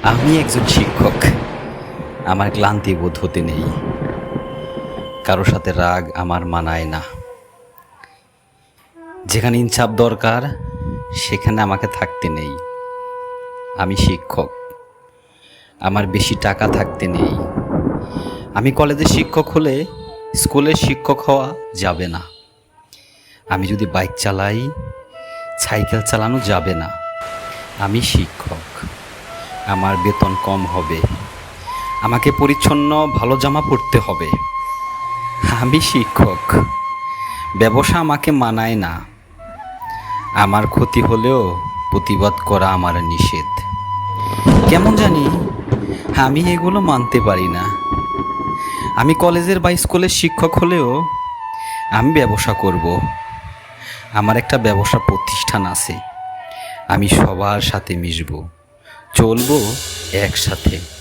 আমি একজন শিক্ষক। আমার ক্লান্তি বোধ হতে নেই। কারো সাথে রাগ আমার মানায় না। যেখানে ইনসাফ দরকার সেখানে আমাকে থাকতে নেই। আমি শিক্ষক। আমার বেশি টাকা থাকতে নেই। আমি কলেজের শিক্ষক হলে স্কুলের শিক্ষক হওয়া যাবে না। আমি যদি বাইক চালাই, সাইকেল চালানো যাবে না। আমি শিক্ষক। আমার বেতন কম হবে। আমাকে পরিচ্ছন্ন ভালো জামা পরতে হবে। আমি শিক্ষক। ব্যবসা আমাকে মানায় না। আমার ক্ষতি হলেও প্রতিবাদ করা আমার নিষেধ। কেমন জানি আমি এগুলো মানতে পারি না। আমি কলেজের বা স্কুলের শিক্ষক হলেও আমি ব্যবসা করব। আমার একটা ব্যবসা প্রতিষ্ঠান আছে। আমি সবার সাথে মিশব, চলবো একসাথে।